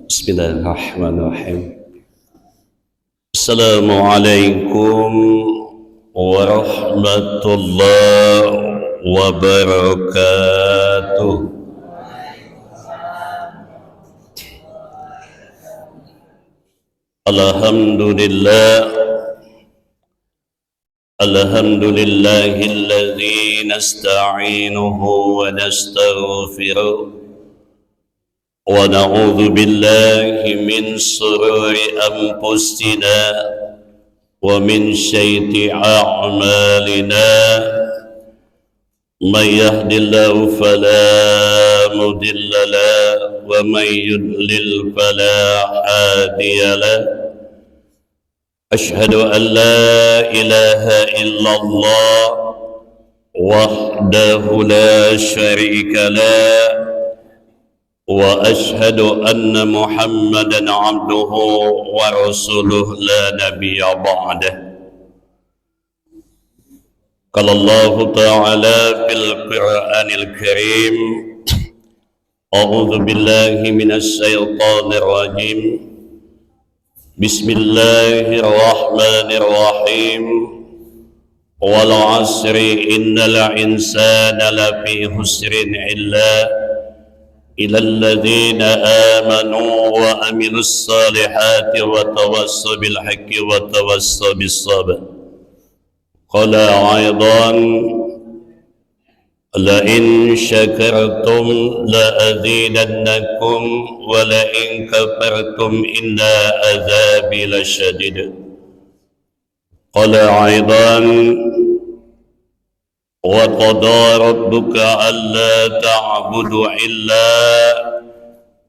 Bismillahirrahmanirrahim. Assalamualaikum warahmatullahi wabarakatuh. Alhamdulillahilladzi nasta'inuhu wa nastaghfiruh wa na'udzu billahi min shururi anfusina wa min sayyiati a'malina. May yahdihillahu fala mudilla lahu wa may yudlil fala hadiya lahu. Ashhadu an la ilaha illallah wahdahu la syarika lahu wa ashhadu anna Muhammadan abduhu wa rasuluh la nabiyya ba'dah. Qala Allah ta'ala fil Qur'anil Karim, a'udzu billahi minasy syaithanir rajim. Bismillahirrahmanirrahim. Wal 'asri innal insana lafi khusrin إلى الذين آمنوا وعملوا الصالحات وتواصوا بالحق وتواصوا بالصبر. قال أيضا لئن شكرتم لأزيدنكم ولئن كفرتم إن عذابي لشديد. قال أيضا وَقَضَى رَبُّكَ أَلَّا تَعْبُدُوا إِلَّا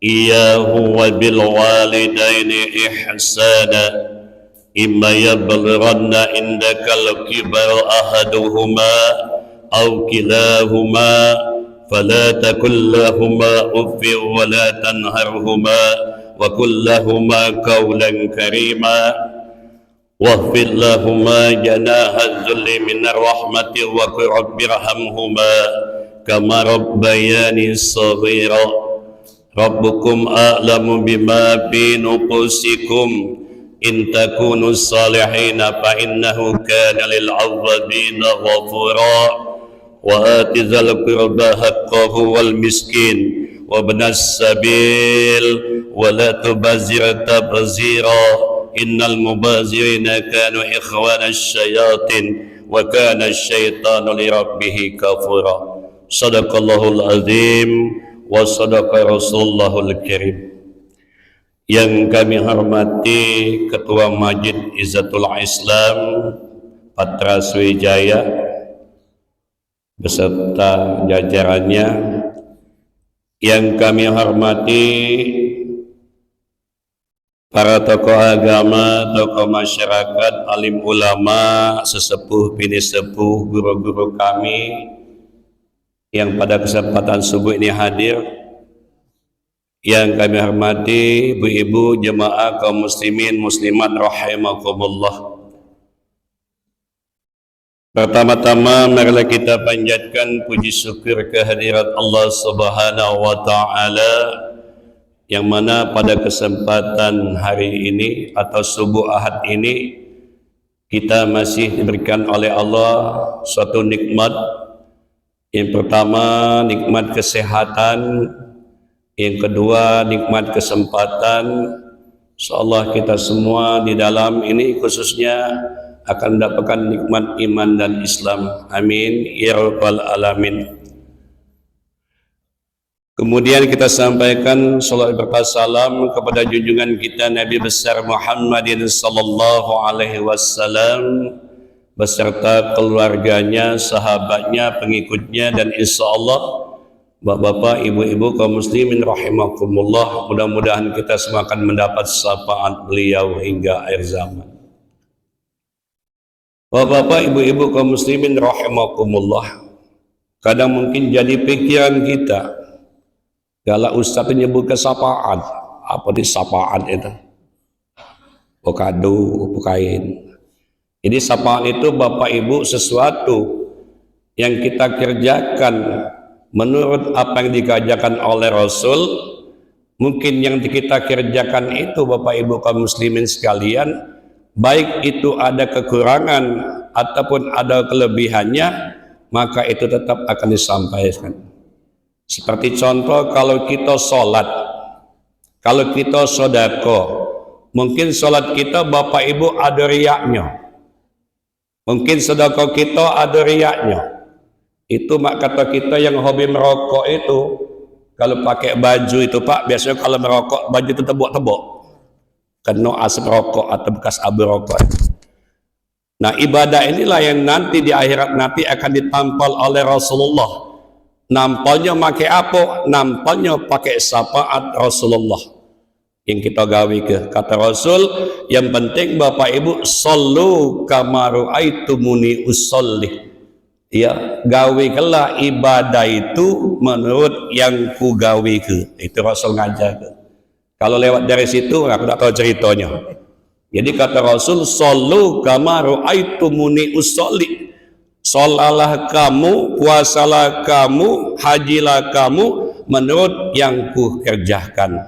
إِيَّاهُ وَبِالْوَالِدَيْنِ إِحْسَانًا إِمَّا يَبْلُغَنَّ عِندَكَ الْكِبَرَ أَحَدُهُمَا أَوْ كِلَاهُمَا فَلَا تَقُل لَّهُمَا أُفٍّ وَلَا تَنْهَرْهُمَا وَقُل لَّهُمَا قَوْلًا كَرِيمًا واخفض لهما جناح الذل من الرحمة وقل رب ارحمهما كما ربياني صغيرا ربكم أعلم بما في نفوسكم إن تكونوا صالحين فإنه كان للأوابين غفورا وآت ذا القربى حقه والمسكين وابن السبيل ولا تبذر تبذيرا Innal mubazirina kanu ikhwanasy syayatin wa kana asyaitanu li rabbih kafura. Shadaqallahul azim wa sadaqa rasulullahul karim. Yang kami hormati Ketua Masjid Izzatul Islam Patra Sriwijaya beserta jajarannya, yang kami hormati para tokoh agama, tokoh masyarakat, alim ulama, sesepuh, bini sepuh, guru-guru kami yang pada kesempatan subuh ini hadir, yang kami hormati ibu-ibu jemaah kaum muslimin muslimat rahimakumullah. Pertama-tama marilah kita panjatkan puji syukur kehadirat Allah Subhanahu wa taala, yang mana pada kesempatan hari ini atau subuh Ahad ini kita masih diberikan oleh Allah suatu nikmat. Yang pertama nikmat kesehatan, yang kedua nikmat kesempatan. Insyaallah kita semua di dalam ini khususnya akan mendapatkan nikmat iman dan Islam. Amin ya rabbal alamin. Kemudian kita sampaikan salawat berkah salam kepada junjungan kita Nabi besar Muhammadin sallallahu alaihi wasallam beserta keluarganya, sahabatnya, pengikutnya, dan insyaallah bapak-bapak, ibu-ibu kaum muslimin rahimakumullah, mudah-mudahan kita semua akan mendapat syafaat beliau hingga akhir zaman. Bapak-bapak, ibu-ibu kaum muslimin rahimakumullah, kadang mungkin jadi pikiran kita, kalau Ustaz menyebut kesapaan, apa di sapaan itu? Pokadu, pokain. Jadi sapaan itu Bapak Ibu sesuatu yang kita kerjakan menurut apa yang dikerjakan oleh Rasul, Mungkin yang kita kerjakan itu Bapak Ibu kaum muslimin sekalian, baik itu ada kekurangan ataupun ada kelebihannya, maka itu tetap akan disampaikan. Seperti contoh, kalau kita sholat, kalau kita sodako, mungkin sholat kita Bapak Ibu ada riaknya, mungkin sodako kita ada riaknya. Itu mak kata kita yang hobi merokok itu, kalau pakai baju itu Pak, biasanya kalau merokok baju itu tebok-tebok, kena asap rokok atau bekas abu rokok. Nah, ibadah inilah yang nanti di akhirat nanti akan ditampal oleh Rasulullah. Nampalnya pakai apa? Nampalnya pakai syafaat Rasulullah yang kita gawe ke. Kata Rasul, yang penting Bapak Ibu sallu kama ra'aitumuni usolli. Ya, gawe kelah ibadah itu menurut yang ku gawe ke. Itu Rasul ngajar ke. Kalau lewat dari situ aku tak tahu ceritanya. Jadi kata Rasul, sallu kama ra'aitumuni usolli. Sholalah kamu, puasalah kamu, hajilah kamu menurut yang ku kerjakan.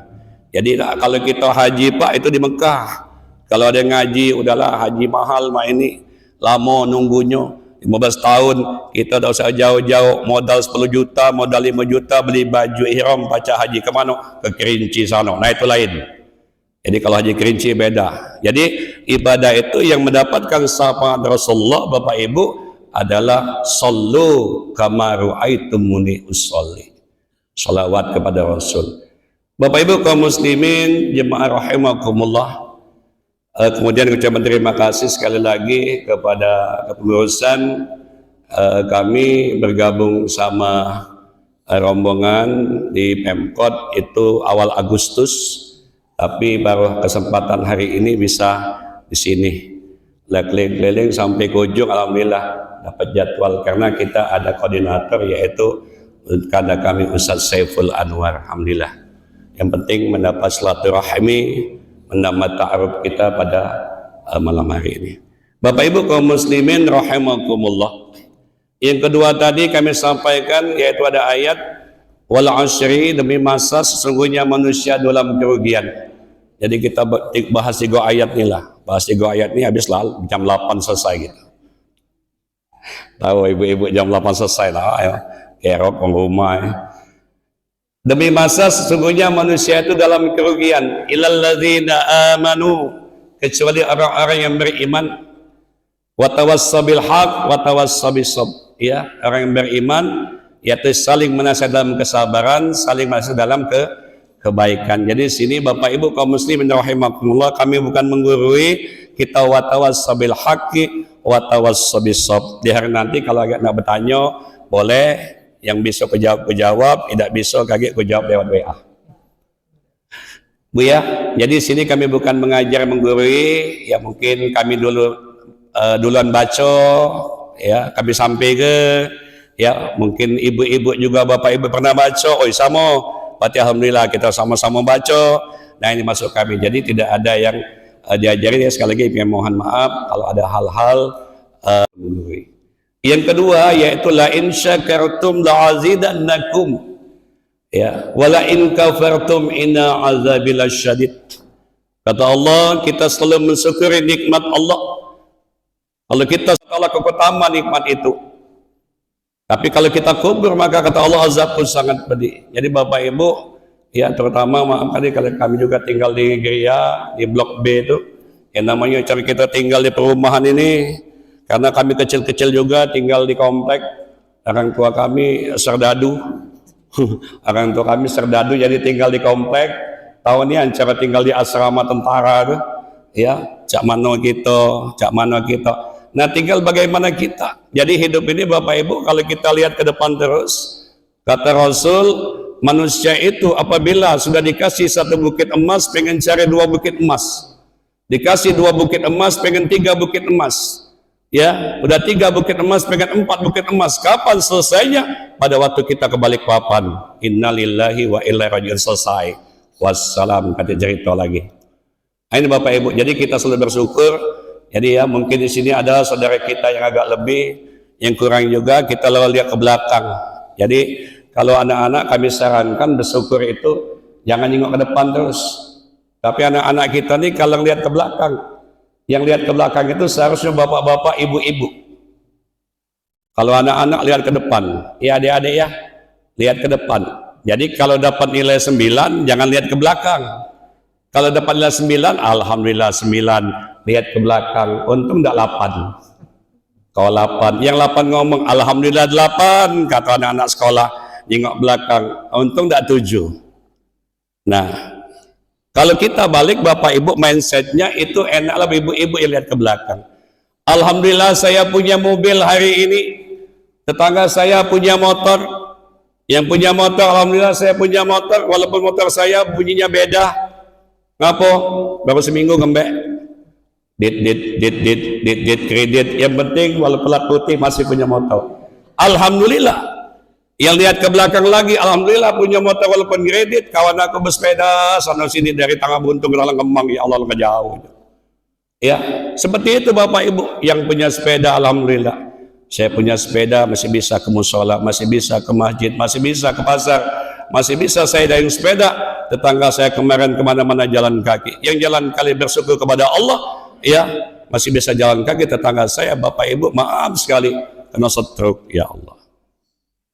Jadi kalau kita haji Pak itu di Mekah. Kalau ada ngaji, udahlah haji mahal mak ini, lama nunggunya 15 tahun, kita tak usah jauh-jauh, modal 10 juta, modal 5 juta beli baju ihram baca haji ke mana? Ke Kerinci sana. Nah itu lain. Jadi kalau haji Kerinci beda. Jadi ibadah itu yang mendapatkan syafaat Rasulullah Bapak Ibu adalah sallu kama ra'aitumuni usolli. Salawat kepada Rasul. Bapak Ibu kaum muslimin jemaah rahimakumullah. Kemudian ucapan terima kasih sekali lagi kepada kepengurusan kami bergabung sama rombongan di Pemkot itu awal Agustus, tapi baru kesempatan hari ini bisa di sini. Keliling-keliling sampai ke ujung, alhamdulillah dapat jadwal karena kita ada koordinator yaitu kada kami Ustaz Saiful Anwar. Alhamdulillah. Yang penting mendapat silaturahmi, mendapat ta'aruf kita pada malam hari ini. Bapak Ibu kaum muslimin rahimakumullah. Yang kedua tadi kami sampaikan yaitu ada ayat wal asri, demi masa sesungguhnya manusia dalam kerugian. Jadi kita bahas 3 ayat ini lah. Bahas 3 ayat ini habis lah jam 8 selesai gitu. Tahu ibu-ibu jam 8 selesai lah ya. Kerok rumah ya. Demi masa sesungguhnya manusia itu dalam kerugian. Illal ladzina amanu, kecuali orang-orang yang beriman. Wa tawassabil haq wa tawassabis sabr. Ya, orang yang beriman yaitu saling menasihat dalam kesabaran, saling menasihat dalam kebaikan. Jadi sini Bapak Ibu kaum muslimin rahimakumullah, kami bukan menggurui, kita wa tawassabil haqqi wa tawassabis sabr. Di hari nanti kalau agak nak bertanya boleh, yang bisa kejawab, tidak bisa kaget kejawab lewat WA. Bu ya, jadi sini kami bukan mengajar menggurui, ya mungkin kami duluan baca, ya kami sampai ke, ya mungkin ibu-ibu juga bapak ibu pernah baca, sama, berarti alhamdulillah kita sama-sama baca. Nah ini masuk kami, jadi tidak ada yang diajari. Ya sekali lagi mohon maaf kalau ada hal-hal menggurui. Yang kedua yaitu la in syakartum la'azidannakum, ya wala in kafartum inna azabil syadid. Kata Allah, kita selalu mensyukuri nikmat Allah kalau kita salah keutamaan nikmat itu. Tapi kalau kita kubur maka kata Allah azabku sangat pedih. Jadi Bapak Ibu ya, terutama maaf kali kalau kami juga tinggal di Geria di Blok B itu, yang namanya cara kita tinggal di perumahan ini. Karena kami kecil-kecil juga tinggal di komplek, orang tua kami serdadu, orang tua kami serdadu jadi tinggal di komplek. Tahu nih cara tinggal di asrama tentara tuh, ya, cak mano kita. Nah tinggal bagaimana kita. Jadi hidup ini Bapak Ibu kalau kita lihat ke depan terus, kata Rasul, manusia itu apabila sudah dikasih 1 bukit emas, pengen cari 2 bukit emas. Dikasih 2 bukit emas, pengen 3 bukit emas. Ya, udah 3 bukit emas, pengen 4 bukit emas. Kapan selesainya? Pada waktu kita kebalik papan. Innalillahi wa ilaihi raji'un, selesai. Wassalam, kata cerita lagi. Nah, ini Bapak Ibu. Jadi kita selalu bersyukur. Jadi ya mungkin di sini ada saudara kita yang agak lebih, yang kurang juga kita lalu lihat ke belakang. Jadi kalau anak-anak kami sarankan bersyukur itu Jangan nengok ke depan terus. Tapi anak-anak kita nih kalau lihat ke belakang, yang lihat ke belakang itu seharusnya bapak-bapak, ibu-ibu. Kalau anak-anak lihat ke depan, ya adik-adik ya, lihat ke depan. Jadi kalau dapat nilai 9, jangan lihat ke belakang. Kalau dapat nilai 9, alhamdulillah 9, lihat ke belakang. Untung tidak 8. Kalau 8, yang 8 ngomong alhamdulillah 8, kata anak-anak sekolah, nengok belakang. Untung tidak 7. Nah, kalau kita balik bapak ibu mindsetnya itu enaklah ibu-ibu yang lihat ke belakang. Alhamdulillah saya punya mobil hari ini, tetangga saya punya motor, yang punya motor alhamdulillah saya punya motor, walaupun motor saya bunyinya beda. Ngapo? Baru seminggu ngembek. Dit kredit. Yang penting walaupun pelat putih masih punya motor. Alhamdulillah. Yang lihat ke belakang lagi, alhamdulillah punya motor walaupun kredit. Kawan aku bersepeda sana sini dari Tangga Buntung ke Dalam Kemang, ya Allah nggak jauh. Ya, seperti itu bapak ibu yang punya sepeda, alhamdulillah. Saya punya sepeda, masih bisa ke musola, masih bisa ke masjid, masih bisa ke pasar, masih bisa saya dayung sepeda. Tetangga saya kemarin kemana-mana jalan kaki. Yang jalan kali bersyukur kepada Allah, ya masih bisa jalan kaki. Tetangga saya, bapak ibu, maaf sekali kena stroke, ya Allah.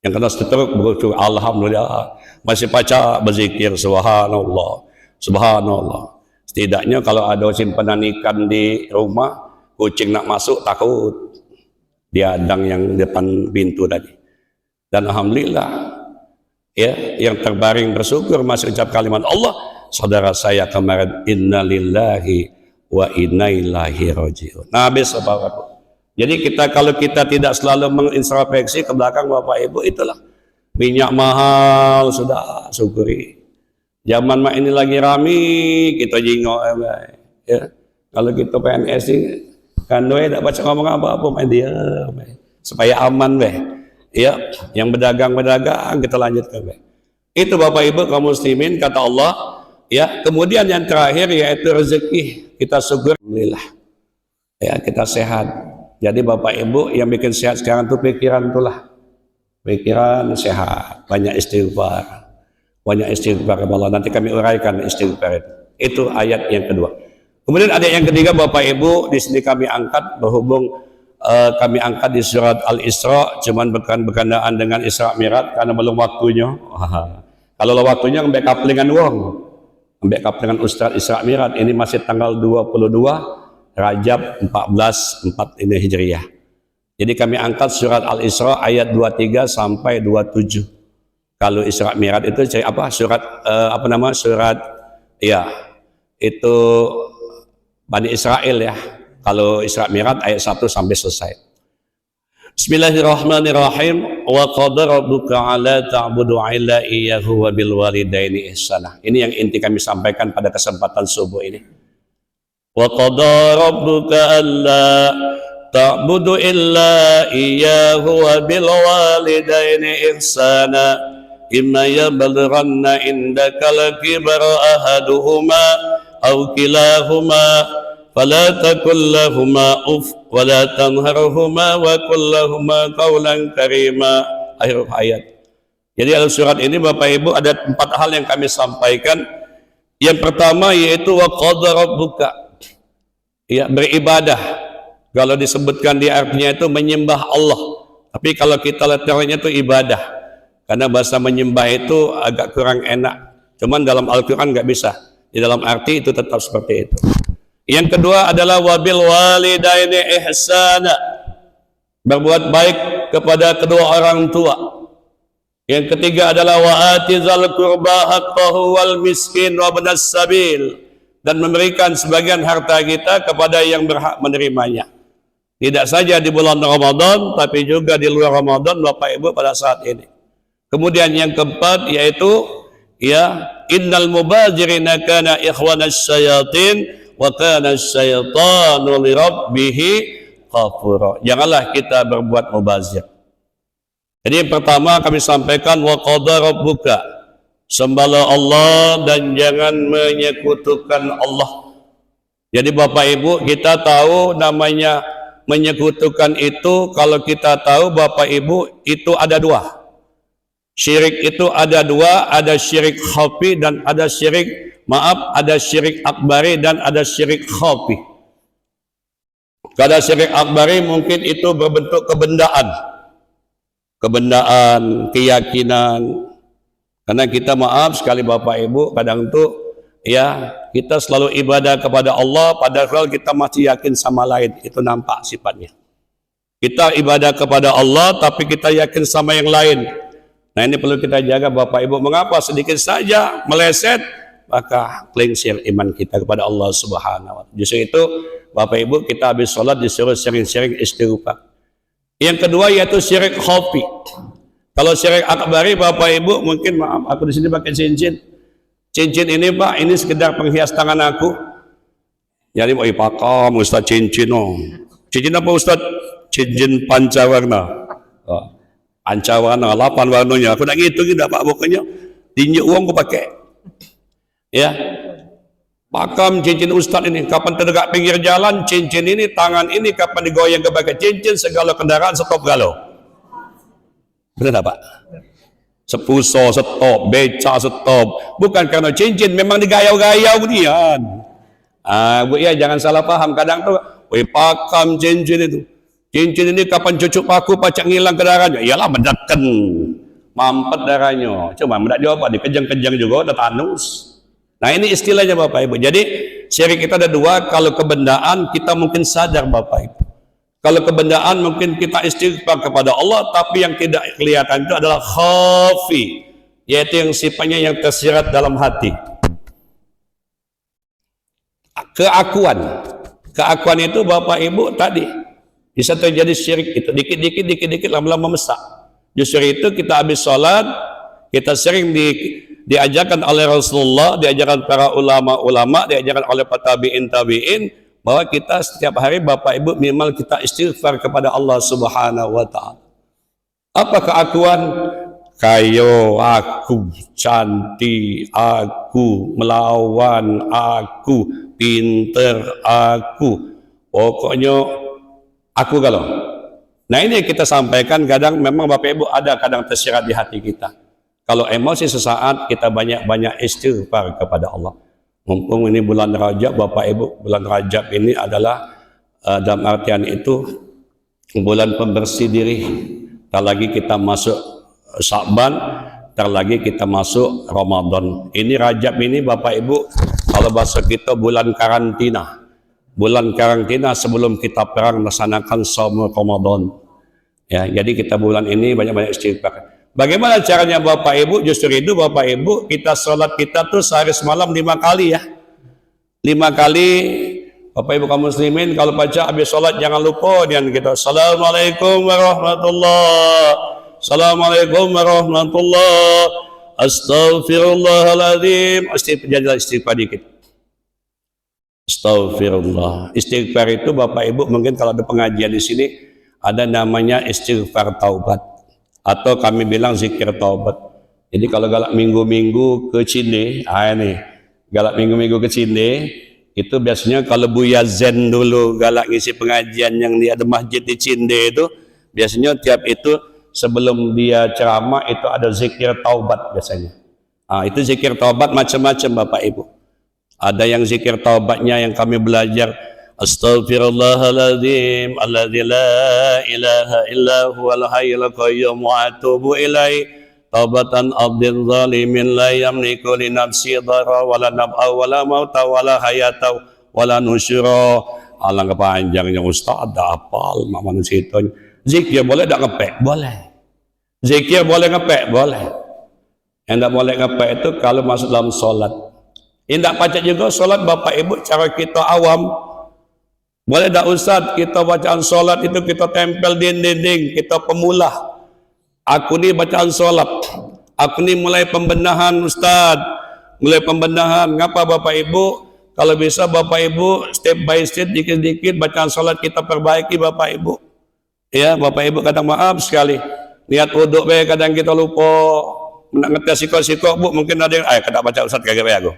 Yang kena stroke bersyukur, alhamdulillah. Masih baca berzikir, subhanallah, subhanallah. Setidaknya kalau ada simpanan ikan di rumah, kucing nak masuk takut. Diadang yang depan pintu tadi. Dan alhamdulillah, ya, yang terbaring bersyukur masih ucap kalimat Allah. Saudara saya kemarin, innalillahi wa inna ilaihi rajiun. Nah, habis apa-apa. Jadi kalau kita tidak selalu mengintrospeksi ke belakang bapak ibu, itulah minyak mahal sudah syukuri. Zaman mak ini lagi rame, kita jingok ya. Kalau kita PNS ini kan tidak baca ngomong apa-apa, main diam supaya aman ya. Yang berdagang kita lanjutkan itu bapak ibu kaum muslimin, kata Allah ya. Kemudian yang terakhir yaitu rezeki, kita syukur alhamdulillah ya, kita sehat. Jadi bapak ibu yang bikin sehat sekarang tuh pikiran itulah, pikiran sehat, banyak istighfar kepada Allah. Nanti kami uraikan istighfar itu ayat yang kedua. Kemudian ayat yang ketiga bapak ibu di sini kami angkat, berhubung kami angkat di surat Al-Isra, cuman berkandaan dengan Isra Mi'raj karena belum waktunya. Kalau waktunya ngembek kaplingan wong, ngembek kaplingan Ustaz Isra Mi'raj, ini masih tanggal 22 Rajab 1444 ini Hijriah. Jadi kami angkat surat Al-Isra ayat 23 sampai 27. Kalau Isra Mi'raj itu apa? Surat surat ya itu Bani Israel ya. Kalau Isra Mi'raj ayat 1 sampai selesai. Bismillahirrahmanirrahim. Wa qadara rabbuka alla ta'budu illa iyyahu wa bil walidaini ihsana. Ini yang inti kami sampaikan pada kesempatan subuh ini. Wa qadara rabbuka alla ta'budu illa iyyahu wa bil walidaini ihsana. Imma yablughanna indaka al-kibara ahaduhuma aw kilahuma fala takul lahuma uff wa la tanharhuma wa qul lahuma qawlan karima. Akhir ayat. Jadi dalam surat ini bapak ibu ada 4 hal yang kami sampaikan. Yang pertama yaitu wa qadara rabbuka, ya, beribadah. Kalau disebutkan di artinya itu menyembah Allah, tapi kalau kita letternya itu ibadah, karena bahasa menyembah itu agak kurang enak. Cuman dalam Al-Quran nggak bisa, di dalam arti itu tetap seperti itu. Yang kedua adalah wabil walidaini ihsana, berbuat baik kepada kedua orang tua. Yang ketiga adalah wa atizal qurba haqqahu wal miskin wa ibnas sabil, dan memberikan sebagian harta kita kepada yang berhak menerimanya. Tidak saja di bulan Ramadan, tapi juga di luar Ramadan bapak ibu pada saat ini. Kemudian yang keempat yaitu ya innal mubadzirina kana ikhwanas syayatin wa kana syaitanu li rabbih kafura. Janganlah kita berbuat mubazir. Jadi yang pertama kami sampaikan wa qadara rabbuka, sembahlah Allah dan jangan menyekutukan Allah. Jadi bapak ibu kita tahu namanya menyekutukan itu, kalau kita tahu bapak ibu itu ada 2. Syirik itu ada dua, ada syirik khafi dan ada syirik, ada syirik akbari dan ada syirik khafi. Kalau syirik akbari mungkin itu berbentuk kebendaan, keyakinan. Karena kita sekali Bapak Ibu, kadang tuh ya kita selalu ibadah kepada Allah padahal kita masih yakin sama lain. Itu nampak sifatnya. Kita ibadah kepada Allah tapi kita yakin sama yang lain. Nah ini perlu kita jaga Bapak Ibu. Mengapa sedikit saja meleset maka klingsir iman kita kepada Allah Subhanahu wa Ta'ala. Justru itu Bapak Ibu, kita habis sholat disuruh sering-sering istighfar. Yang kedua yaitu syirik khafi. Kalau syirik akbari Bapak Ibu, mungkin maaf aku di sini pakai cincin. Cincin ini Pak, ini sekedar penghias tangan aku. Jadi mau pakam Ustaz cincin. Cincin apa Ustaz? Cincin pancawarna. Pancawarna 8 warnanya. Aku nak ngitung tidak Pak, pokoknya tinjuk uang aku pakai. Ya. Pakam cincin Ustaz ini kapan terdekat pinggir jalan, cincin ini, tangan ini kapan digoyang ke pakai cincin, segala kendaraan stop galau. Benar tak Pak? Sepuso stop, beca stop. Bukan karena cincin, memang digayau-gayau kemudian. Bu ya jangan salah paham. Kadang tuh, pakam cincin itu. Cincin ini kapan cucuk paku pacak ngilang ke darahnya? Iyalah mendakan, mampet darahnya. Cuma mendak jawab, dikejang-kejang juga, udah tanus. Nah ini istilahnya Bapak Ibu. Jadi syirik kita ada dua. Kalau kebendaan kita mungkin sadar Bapak Ibu. Kalau kebendaan mungkin kita istighfar kepada Allah, tapi yang tidak kelihatan itu adalah khafi, yaitu yang sifatnya yang tersirat dalam hati. Keakuan itu Bapak Ibu tadi bisa terjadi syirik itu dikit-dikit lama-lama mesak. Justru itu kita habis sholat, kita sering diajarkan oleh Rasulullah, diajarkan para ulama-ulama, diajarkan oleh tabi'in bahwa kita setiap hari Bapak Ibu minimal kita istighfar kepada Allah Subhanahu wa Ta'ala. Apa keakuan? Kayo, aku cantik, aku melawan, aku pinter, aku pokoknya aku kalau. Nah ini kita sampaikan kadang memang Bapak Ibu ada kadang tersirat di hati kita. Kalau emosi sesaat kita banyak-banyak istighfar kepada Allah. Mumpung ini bulan Rajab Bapak Ibu, bulan Rajab ini adalah dalam artian itu bulan pembersih diri. Tak lagi kita masuk Sya'ban, tak lagi kita masuk Ramadan. Ini Rajab ini Bapak Ibu kalau bahasa kita bulan karantina. Bulan karantina sebelum kita perang melaksanakan shaum Ramadan. Ya, jadi kita bulan ini banyak-banyak istighfar. Bagaimana caranya Bapak Ibu? Justru itu Bapak Ibu, kita sholat kita tuh sehari semalam 5 kali ya. 5 kali Bapak Ibu kaum muslimin kalau baca habis sholat jangan lupa dengan kita Assalamualaikum warahmatullahi Assalamualaikum warahmatullahi Astaghfirullahaladzim. Istighfar dikit. Astaghfirullah. Istighfar itu Bapak Ibu mungkin kalau ada pengajian di sini ada namanya istighfar taubat atau kami bilang zikir taubat. Jadi kalau galak minggu-minggu ke Cinde, ini galak minggu-minggu ke Cinde itu biasanya kalau Buya Zen dulu galak ngisi pengajian yang di ada masjid di Cinde itu biasanya tiap itu sebelum dia ceramah itu ada zikir taubat biasanya. Itu zikir taubat macam-macam Bapak Ibu. Ada yang zikir taubatnya yang kami belajar Astaghfirullahaladzim alladzi la ilaha illa huwal hayyul qayyum wa atubu ilaih taubatan abdin zalimin la yamliku li nafsi dharra wala naf'a wala mauta wala hayata wala nusyura. Alangkah panjangnya Ustaz, ada apal mak manusia itu. Zikir boleh tak ngepek? Boleh. Zikir boleh ngepek? Boleh. Yang tak boleh ngepek itu kalau masuk dalam solat. Indak pacak juga solat Bapak Ibu cara kita awam. Boleh tak Ustaz kita bacaan solat itu kita tempel di dinding, kita pemula. Aku ni bacaan solat. Aku ni mulai pembenahan Ustaz. Mulai pembenahan. Ngapa Bapak Ibu? Kalau bisa Bapak Ibu step by step dikit-dikit bacaan solat kita perbaiki Bapak Ibu. Ya Bapak Ibu kadang maaf sekali. Niat wuduk kadang kita lupa. Nak ngetes sikok-sikok Bu mungkin ada yang kada baca Ustaz kagak aku.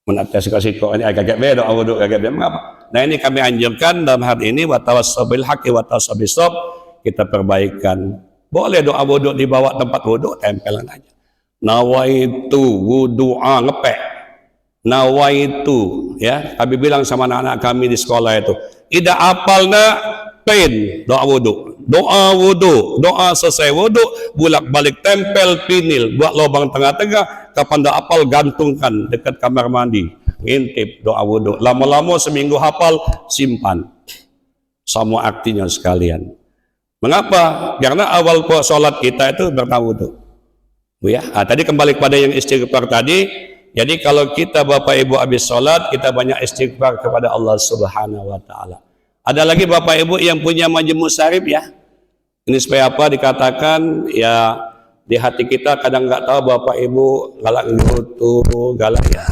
Menates sikok ini agak beda wudhu agak beda mengapa? Nah ini kami anjurkan dalam hari ini wa tawassabil haqqi wa tawassabis shawab kita perbaikan Boleh doa wuduk dibawa tempat wuduk, tempelan aja. Nawaitu wudu'a, ngepek. Nawaitu, ya. Kami bilang sama anak-anak kami di sekolah itu, ida apalna pen doa wuduk. Doa wuduk, doa selesai wuduk, bulak-balik tempel pinil, buat lubang tengah-tengah, kapan dah apal gantungkan dekat kamar mandi. Ngintip doa wuduk. Lama-lama seminggu hafal, simpan. Sama artinya sekalian. Mengapa? Karena awal sholat kita itu bertawudhu. Ya, tadi kembali kepada yang istighfar tadi. Jadi kalau kita Bapak Ibu habis sholat, kita banyak istighfar kepada Allah Subhanahu Wa Taala. Ada lagi Bapak Ibu yang punya majmu' syarif ya. Ini supaya apa? Dikatakan ya di hati kita kadang nggak tahu Bapak Ibu galak ngerutu, galak ya.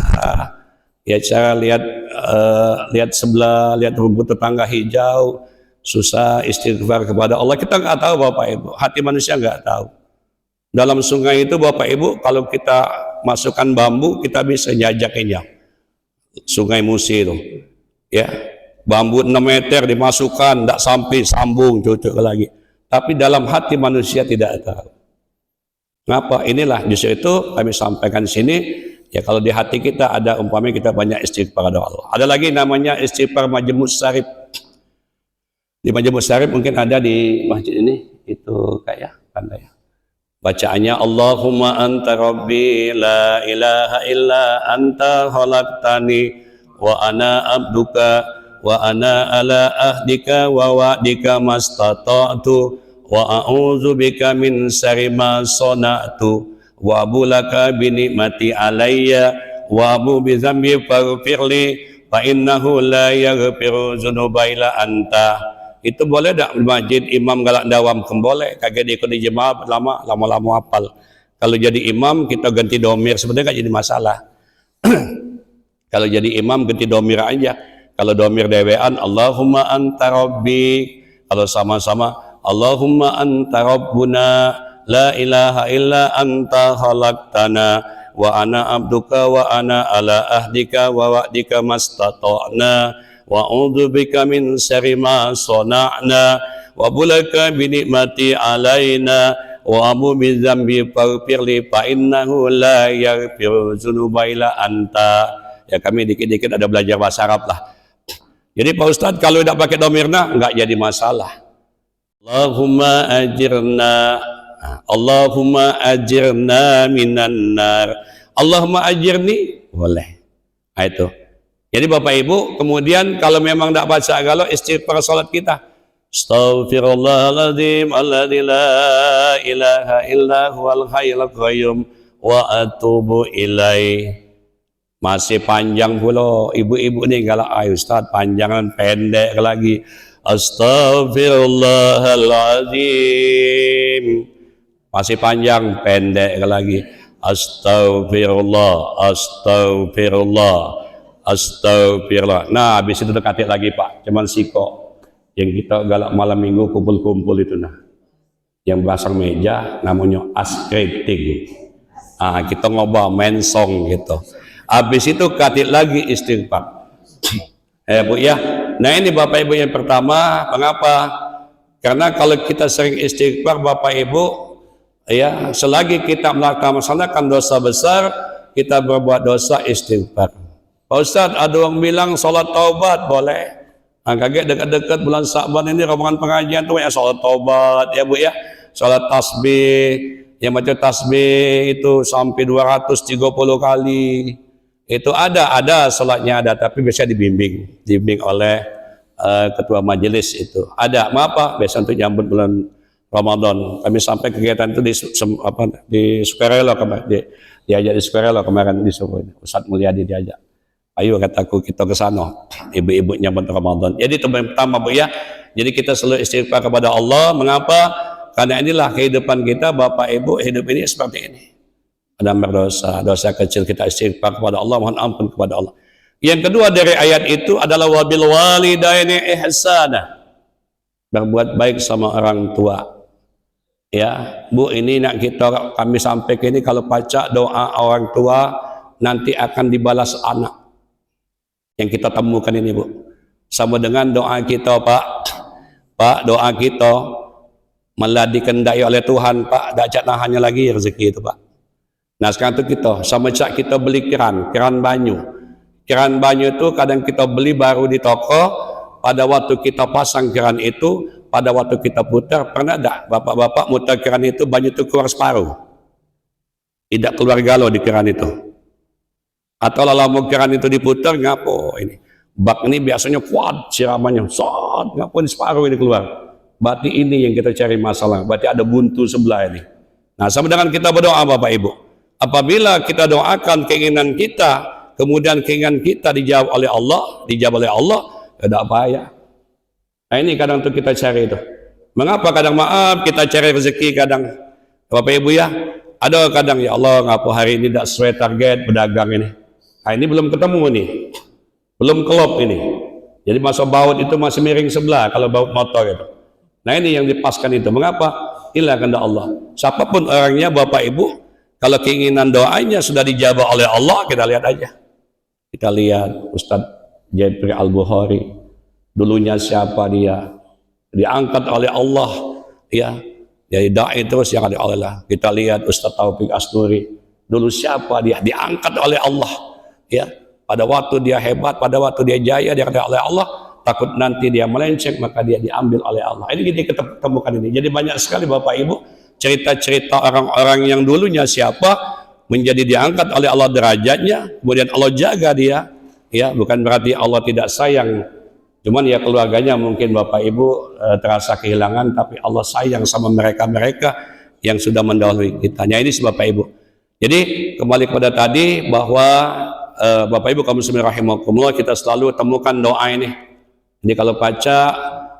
Ya cara lihat sebelah, lihat rumput tetangga hijau. Susah istighfar kepada Allah, kita nggak tahu Bapak Ibu, hati manusia nggak tahu. Dalam sungai itu Bapak Ibu, kalau kita masukkan bambu, kita bisa jajakinya. Sungai Musi itu, ya, bambu 6 meter dimasukkan, tidak sampai sambung, cucuk lagi. Tapi dalam hati manusia tidak tahu. Ngapa? Inilah justru itu kami sampaikan sini. Ya kalau di hati kita ada umpamanya kita banyak istighfar kepada Allah. Ada lagi namanya istighfar majmu' syarif. Di majmu' syarif mungkin ada di masjid ini, itu kayak pandai. Bacaannya Allahumma anta rabbi la ilaha illa anta khalaqtani wa ana abduka wa ana ala ahdika wa wa'dika mastata'tu wa a'udzu bika min syarri ma sana'tu wa abulaka bi ni'mati alayya wa abu bi dzambi faghfirli fa innahu la yaghfiru dzunuba illa anta. Itu boleh tak di masjid imam galak dawam boleh, kagak diikut di jemaah lama-lama hafal. Kalau jadi imam kita ganti domir sebenarnya nggak jadi masalah. Kalau jadi imam ganti domir aja. Kalau domir dewean Allahumma anta rabbi, kalau sama-sama Allahumma anta rabbuna la ilaha illa anta khalaqtana wa ana abduka wa ana ala ahdika wa wa'dika mastata'na wa a'udzubika min syarri ma sana'na wa bulaka bi ni'mati alaina wa abu bi dzambi faghfirli fa innahu la yaghfiru dzunuba illa anta. Ya kami dikit-dikit ada belajar bahasa Arab lah. Jadi Pak Ustadz kalau tidak pakai domirna enggak jadi masalah. Allahumma ajirna minan nar. Allahumma ajirni boleh. Nah, itu. Jadi Bapak Ibu, kemudian kalau memang tidak baca galau istighfar salat kita. Astaghfirullahaladzim alladzi la ilaha illa huwal hayyul qayyum wa atubu ilaih. Masih panjang pula ibu-ibu ini galak Ustaz, panjangan pendek lagi. Astaghfirullahaladzim. Masih panjang pendek lagi. Astagfirullah, astagfirullah. Astagfirullah. Nah, habis itu dekatin lagi Pak, cuman siko yang kita galak malam minggu kumpul-kumpul itu nah, yang pasang meja namanya asketing. Kita ngobrol main song gitu. Habis itu katit lagi istighfar. Bu ya. Nah ini Bapak Ibu yang pertama. Mengapa? Karena kalau kita sering istighfar Bapak Ibu, ya selagi kita melaksanakan dosa besar, kita berbuat dosa istighfar. Pak Ustadz, ada orang bilang sholat taubat boleh. Kaget dekat-dekat bulan Sa'ban ini rombongan pengajian tuh ya sholat taubat ya Bu ya. Sholat tasbih, yang baca tasbih itu sampai 230 kali. Itu ada sholatnya ada, tapi biasa dibimbing oleh ketua majelis itu. Ada, apa? Biasa untuk nyambut bulan Ramadan. Kami sampai kegiatan itu di Sukarelo kemarin, diajak di Sukarelo kemarin disuruh Ustadz Mulyadi diajak. Ayo kataku kita ke sana, ibu-ibu nyambut Ramadan. Jadi itu yang pertama Bu ya. Jadi kita selalu istighfar kepada Allah. Mengapa? Karena inilah kehidupan kita Bapak Ibu, hidup ini seperti ini. Ada berdosa, dosa kecil kita istighfar kepada Allah, mohon ampun kepada Allah. Yang kedua dari ayat itu adalah wabil walidaini ihsana. Berbuat baik sama orang tua. Ya, Bu, ini nak kami sampaikan ini kalau baca doa orang tua nanti akan dibalas anak. Yang kita temukan ini Bu, sama dengan doa kita Pak doa kita malah dikendai oleh Tuhan, Pak, dak cak nahannya lagi rezeki itu, Pak. Nah sekarang itu kita sama cak kita beli keran banyu. Keran banyu itu kadang kita beli baru di toko, pada waktu kita pasang keran itu, pada waktu kita putar, pernah tak bapak-bapak mutar keran itu banyu itu keluar separuh? Tidak keluar galo di keran itu. Atau lama keran itu diputar, ngapo ini? Bak ini biasanya kuat siramannya, ngapo ini separuh ini keluar. Berarti ini yang kita cari masalah, berarti ada buntu sebelah ini. Nah sama dengan kita berdoa Bapak Ibu, apabila kita doakan keinginan kita, kemudian keinginan kita dijawab oleh Allah, ada apa ya? Nah ini kadang tuh kita cari itu. Mengapa kadang maaf kita cari rezeki kadang Bapak Ibu ya, ada kadang ya Allah ngapa hari ini tidak sesuai target pedagang ini. Nah ini belum ketemu nih, belum kelop ini. Jadi masa baut itu masih miring sebelah kalau baut motor itu. Nah ini yang dipaskan itu. Mengapa? Inilah kehendak Allah. Siapapun orangnya Bapak Ibu, kalau keinginan doanya sudah dijawab oleh Allah, kita lihat aja. Kita lihat Ustadz Jepri Al-Bukhari, dulunya siapa dia? Diangkat oleh Allah, ya. Jadi dai terus yang ada oleh Allah. Kita lihat Ustadz Taufik Asnuri, dulu siapa dia? Diangkat oleh Allah, ya. Pada waktu dia hebat, pada waktu dia jaya, diangkat oleh Allah. Takut nanti dia melenceng, maka dia diambil oleh Allah. Ini kita temukan ini. Jadi banyak sekali Bapak Ibu cerita-cerita orang-orang yang dulunya siapa menjadi diangkat oleh Allah derajatnya, kemudian Allah jaga dia. Ya, bukan berarti Allah tidak sayang. Cuman ya keluarganya mungkin Bapak Ibu terasa kehilangan, tapi Allah sayang sama mereka-mereka yang sudah mendahului kita. Ini Bapak Ibu. Jadi kembali kepada tadi bahwa Bapak Ibu kaum muslimin rahimakumullah, kita selalu temukan doa ini. Jadi kalau baca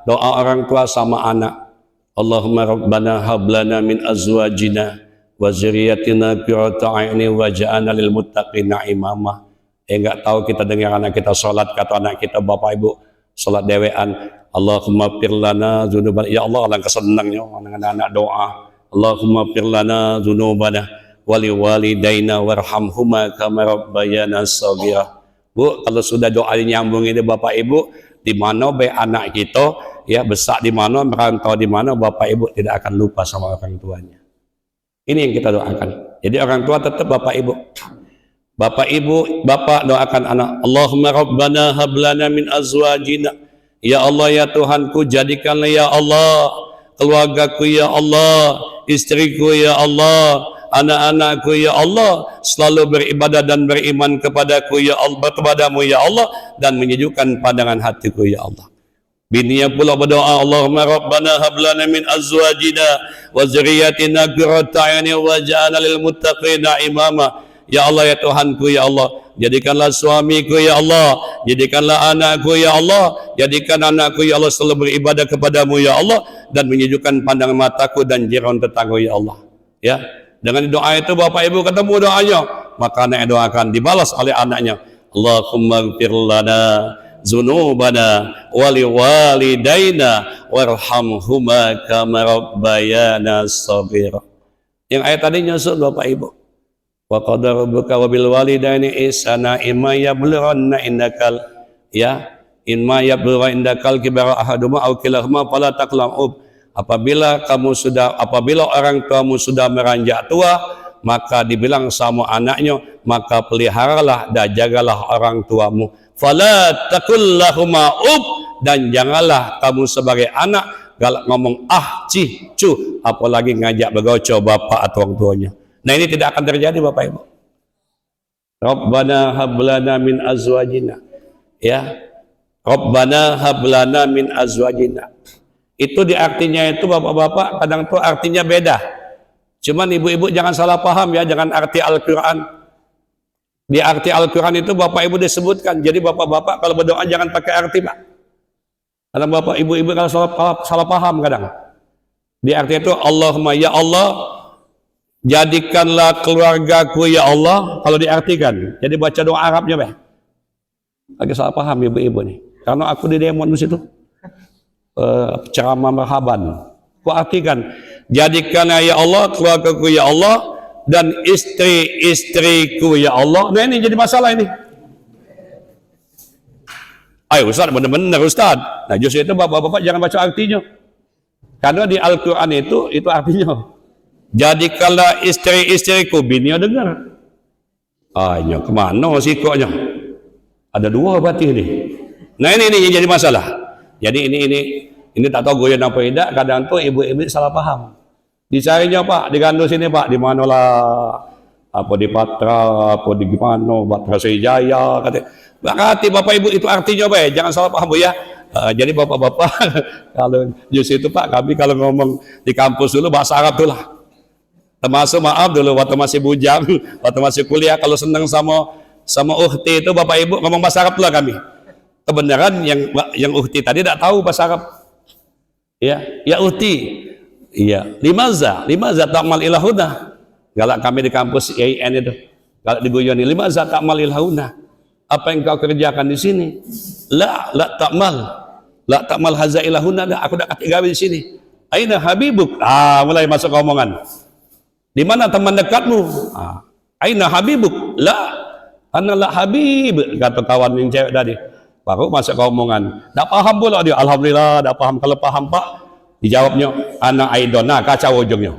doa orang tua sama anak, Allahumma rabbana hablana min azwajina wa zurriyyatina qurrata a'yunin waj'alna lil muttaqina imama. Enggak tahu kita dengar anak kita salat, kata anak kita Bapak Ibu salat dewean, Allahumma fir lana dzunubana. Ya Allah, alangkah senangnya anak-anak doa. Allahumma fir lana dzunubana wa li walidaina warhamhuma kama rabbayana shaghira. Bu, kalau sudah doa nyambung ini Bapak Ibu, di mana be anak kita ya besar di mana, merantau di mana, Bapak Ibu tidak akan lupa sama orang tuanya. Ini yang kita doakan. Jadi orang tua tetap Bapak Ibu. Bapak Ibu, Bapak doakan anak. Allahumma rabbana hablana min azwajina. Ya Allah ya Tuhanku, jadikanlah ya Allah keluargaku ya Allah, istriku ya Allah, anak-anakku ya Allah selalu beribadah dan beriman kepadaku ya Allah, kepadamu ya Allah, dan menyejukkan pandangan hatiku ya Allah. Bininya pula berdoa, Allahumma rabbana hablana min azwajina wa zurriyyatina qurrata a'yunin waj'alna lil muttaqina imama. Ya Allah ya Tuhanku ya Allah, jadikanlah suamiku ya Allah, jadikanlah anakku ya Allah, jadikan anakku ya Allah selalu beribadah kepadamu ya Allah, dan menyejukkan pandangan mataku dan jiran tetangga ya Allah. Ya, dengan doa itu Bapak Ibu ketemu doanya, maka anak doakan dibalas oleh anaknya. Allahumma ighfir lana dzunubana wa liwalidaina warhamhuma kama rabbayana shaghira. Yang ayat tadi nyusul Bapak Ibu. Wa qad rabbuka wa bil walidaini ihsana imma yablughanna indakal kibara ahaduma aw kilahuma fala taqlamub. Apabila orang tuamu sudah meranjak tua, maka dibilang sama anaknya, maka peliharalah dan jagalah orang tuamu. Fala taqul lahuma dan janganlah kamu sebagai anak galak ngomong cih cu, apalagi ngajak begoco bapak atau orang tuanya. Nah ini tidak akan terjadi Bapak Ibu. Rabbana hablana min azwajina. Ya. Rabbana hablana min azwajina. Itu di artinya itu Bapak-bapak kadang tuh artinya beda. Cuman ibu-ibu jangan salah paham ya, jangan arti Al-Qur'an. Di arti Al-Qur'an itu Bapak Ibu disebutkan. Jadi Bapak-bapak kalau berdoa jangan pakai arti, Pak. Karena Bapak Ibu-ibu kalau salah paham kadang. Di arti itu Allahumma ya Allah, jadikanlah keluargaku ya Allah, kalau diartikan. Jadi baca doa Arabnya, Pak. Lagi salah paham ibu-ibu nih. Karena aku di demo di situ. Ceramah marhaban. Ku artikan, jadikanlah ya Allah keluargaku ya Allah dan istri-istriku ya Allah. Nah ini jadi masalah ini. Ayo Ustaz, benar-benar Ustaz. Nah justru itu bapak-bapak jangan baca artinya. Karena di Al-Quran itu artinya, jadikanlah istri-istriku bini dengar. Nya kemana sih koknya? Ada dua berarti ini. Nah ini jadi masalah. Jadi ini tak tahu goyan apa tidak. Kadang tuh ibu-ibu salah paham. Dicarinya Pak, di Gandos sini Pak, di mana lah? Apa di Patra, apa di gimana? Patra Sriwijaya, katanya. Berarti Bapak Ibu itu artinya apa ya? Jangan salah paham Bu ya. Jadi bapak-bapak kalau justru itu Pak, kami kalau ngomong di kampus dulu bahasa Arab tuh lah. Termasuk maaf dulu waktu masih bujang, waktu masih kuliah, kalau seneng sama uhti itu Bapak Ibu ngomong bahasa Arab lah kami. Kebenaran yang uhti tadi tidak tahu bahasa Arab. Ya uhti. Iya, limaza ta'mal ilahuna. Galak kami di kampus IAIN itu. Galak di Guyoni, limaza ta'mal ilahuna. Apa yang kau kerjakan di sini? La ta'mal haza ilahuna. Aku dah kata gawe di sini. Aina habibuk? Mulai masuk omongan. Di mana teman dekatmu? Aina habibuk? Ana la habib, kata kawan yang cewek tadi. Baru masuk omongan. Tak paham pula dia. Alhamdulillah, tak paham. Kalau paham Pak, dijawabnya, ana aidon. Nah, kacau ujungnya.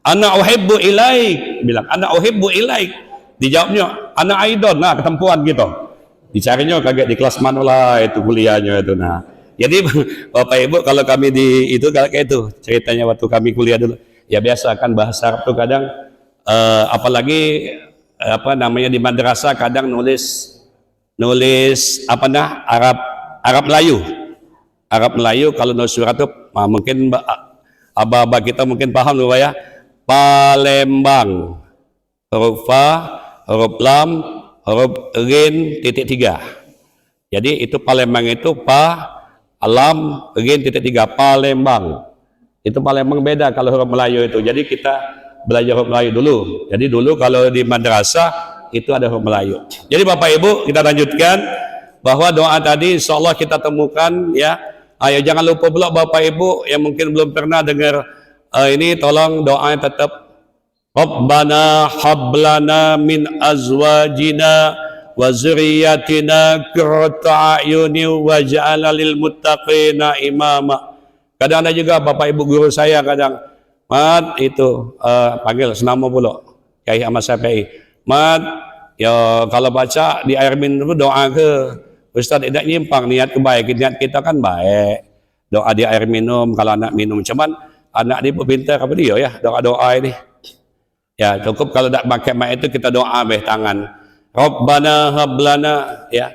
Ana uhibbu ilaik. Bilang, ana uhibbu ilaik. Dijawabnya, ana aidon. Nah, ketempuan gitu. Dicarinya kaget di kelas mana lah itu kuliahnya itu. Nah, jadi Bapak Ibu kalau kami di itu kayak itu ceritanya waktu kami kuliah dulu. Ya biasa kan bahasa Arab tuh kadang apalagi apa namanya di madrasah kadang nulis Arab Melayu kalau nulis surat tuh mungkin abah-abah kita mungkin paham loh ya. Palembang, huruf fa, huruf lam, huruf rin, titik 3. Jadi itu Palembang itu lam, rin, titik 3. Palembang itu Palembang beda kalau huruf Melayu itu. Jadi kita belajar huruf Melayu dulu. Jadi dulu kalau di madrasah itu ada huruf Melayu. Jadi Bapak Ibu kita lanjutkan bahwa doa tadi insya Allah kita temukan ya. Ayo jangan lupa pula Bapak Ibu yang mungkin belum pernah dengar ini tolong doanya tetap Rabbana hablana min azwajina wa zurriyatina qurrata a'yuni waj'alna lil muttaqina imama. Kadang ada juga Bapak Ibu guru saya kadang Mat itu panggil senama pula Kiai Ahmad Syafi'i. Mat ya kalau baca di air minum doa ke Ustaz tidak nyimpang niat kebaikan, niat kita kan baik. Doa di air minum kalau anak minum, cuman anak dia pintar apa dia ya doa-doa ini. Ya cukup kalau tak pakai mic itu kita doa tangan. Rabbana hablana ya.